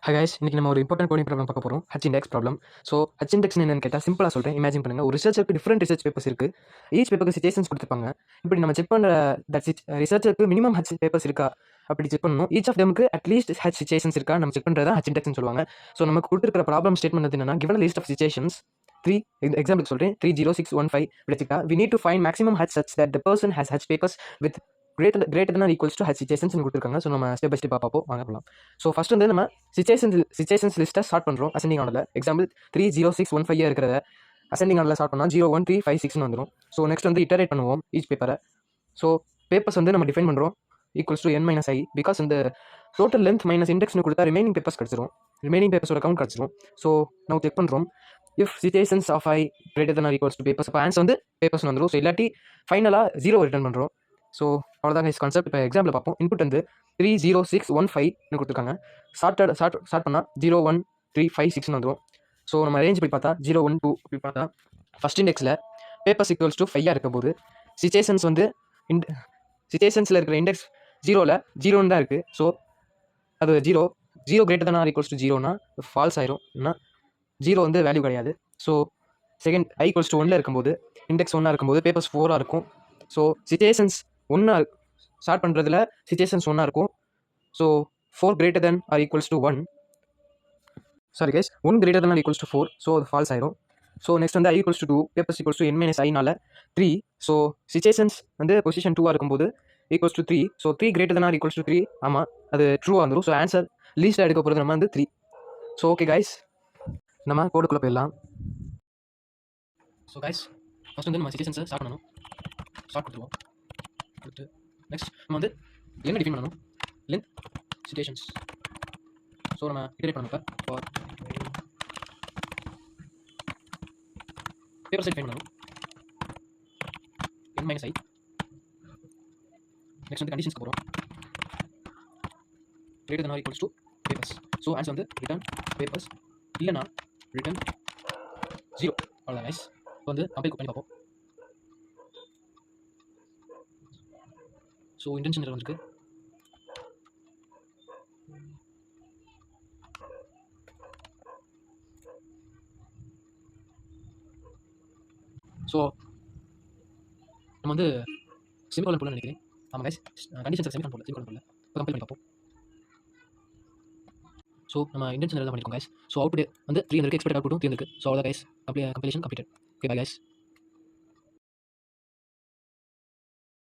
Hi guys, இன்னைக்கு நம்ம ஒரு இம்பார்ட்டன்ட் கோடிங் ப்ராப்ளம் பார்க்க போகிறோம். H index problem. So H index என்னன்னு கேட்டால் சிம்பிளாக சொல்கிறேன். இமேஜின் பண்ணுங்கள், ஒரு ரிசர்ச்சருக்கு டிஃப்ரெண்ட் ரிசர்ச் பேப்பர்ஸ் இருக்குது. ஈச் பேப்பருக்கு சிட்டேஷன்ஸ் கொடுத்துருப்பாங்க. இப்படி நம்ம செக் பண்ணுற ரிசர்ச்சருக்கு மினிமம் ஹச் பேப்பர்ஸ் இருக்கா அப்படி செக் பண்ணணும். ஈச் ஆஃப் டெமுக்கு அட்லீஸ்ட் ஹச் சிச்சுவேஷன்ஸ் இருக்கா நம்ம செக் பண்ணுறது ஹச் இண்டெக்ஸ்னு சொல்லுவாங்க. ஸோ நமக்கு கொடுத்துருக்கிற ப்ராப்ளம் ஸ்டேட்மெண்ட் என்னன்னா, given list of citations 3 example சொல்கிறேன், 3, 0, 6, 1, 5 வச்சுக்கா. We need to find maximum h such that the person has h papers with greater than or equals to h citations கொடுத்துருக்காங்க. So நம்ம step by ஸ்டெப்பாக பார்ப்போம், வாங்க போகலாம். So first வந்து நம்ம சிச்சுவேஷன்ஸ் லிஸ்ட்டை ஸ்டார்ட் பண்ணுறோம் அசெண்டிங் ஆர்டரில். எக்ஸாம்பிள் 3, 0, 6, 1, 5 இருக்கிறத அசெண்டிங் ஆர்டரில் ஸ்டார்ட் பண்ணால் 0, 1, 3, 5, 6 வந்துடும். ஸோ நெக்ஸ்ட் வந்து இட்டரேட் பண்ணுவோம் ஈச் பேப்பரை. ஸோ பேப்பர்ஸ் வந்து நம்ம டிஃபைன் பண்ணுறோம் equals to n - i, because இந்த டோட்டல் லென்த் மைனஸ் இண்டெக்ஸ்னு கொடுத்தா ரிமைனிங் பேப்பர்ஸ் கிடச்சிரும். ரிமைனிங் பேப்பர்ஸோட கவுண்ட் கிடச்சிரும். ஸோ நம்ம செக் பண்ணுறோம் if situations of i greater than or equals to papers. இப்போ ஆன்சர் வந்து பேப்பர்ஸ் வந்துடும். ஸோ இல்லாட்டி ஃபைனலாக 0 ரிட்டர்ன் பண்ணுறோம். ஸோ அவ்வளோதான் கைஸ் கான்செப்ட். இப்போ எக்ஸாம்பிள் பார்ப்போம். இன்புட் வந்து 3, 0, 6, 1, 5 கொடுத்துருக்காங்க. ஸ்டார்ட் பண்ணால் 0, 1, 3, 5, 6 வந்துடும். ஸோ நம்ம ரேஞ்ச் போய் பார்த்தா 0, 1, 2 இப்படி பார்த்தா ஃபஸ்ட் இண்டெக்ஸில் பேப்பர்ஸ் ஈக்குவல்ஸ் டு 5 இருக்க போது சிச்சுவேஷன்ஸ் வந்து சிச்சுவேஷன்ஸில் இருக்கிற இண்டெக்ஸ் 0ல் 0 தான் இருக்குது. ஸோ அது 0 greater than or equals to 0னா ஃபால்ஸ் ஆயிரும். 0 வந்து வேல்யூ கிடையாது. So second i equals to 1ல் இருக்கும்போது இண்டெக்ஸ் 1 இருக்கும்போது பேப்பர்ஸ் 4 இருக்கும். ஸோ சிச்சுவேஷன்ஸ் 1 ஸ்டார்ட் பண்ணுறதுல சிச்சுவேஷன்ஸ் 1 இருக்கும். So 4 greater than or equals to 1, sorry guys, 1 greater than or equals to 4. So அது ஃபால்ஸ் ஆயிரும். ஸோ நெக்ஸ்ட் வந்து i equals to 2, papers equals to n - i னால 3. So situations வந்து position 2 இருக்கும்போது equals to 3. So 3 greater than or equals to 3, ஆமாம் அது ட்ரூவாக வந்துடும். So answer லீஸ்ட்டாக எடுக்க போகிறது நம்ம வந்து 3. ஸோ ஓகே கைஸ், நம்ம கோடுக்குள்ளே போயிடலாம். ஸோ கைஸ் ஃபஸ்ட் வந்து நம்ம சிச்சுவேஷன்ஸை ஸ்டார்ட் பண்ணணும். ஸ்டார்ட் கொடுத்துருவோம். கொடுத்து நெக்ஸ்ட் நம்ம வந்து லென்த் டிஃபைன் பண்ணணும். Length situations. ஸோ நம்ம இட்டரேட் பண்ணணும். இப்போ ஃபார் பேப்பர் சைட் டிஃபைன் பண்ணணும். n - i. நெக்ஸ்ட் வந்து கண்டிஷன்ஸ்க்கு போகிறோம். greater than or equals to papers. So answer வந்து ரிட்டர்ன் பேப்பர்ஸ், இல்லைனா ரிட்டர்ன் 0. அவ்வளோதான் நைஸ். இப்போ வந்து கம்பேர் பண்ணி பார்ப்போம். ஸோ இன்டென்ஷன் எரர் வந்துருக்கு. ஸோ நம்ம வந்து செமிகோலன் போல நினைக்கிறேன். ஆமாம் கைஸ், கண்டிஷன்ஸ் செமிகோலன் போல இப்போ கம்பேர் பண்ணி பார்ப்போம். ஸோ நம்ம இன்டென்ஷன் எரர் தான் பண்ணியிருக்கோம் கைஸ். ஸோ அவுட்புட் வந்து 3 இருக்கு, எக்ஸ்பெக்ட் அவுட்புட்டும் 3 இருக்கு. ஸோ அவ்வளோ guys, compilation completed. Okay bye guys.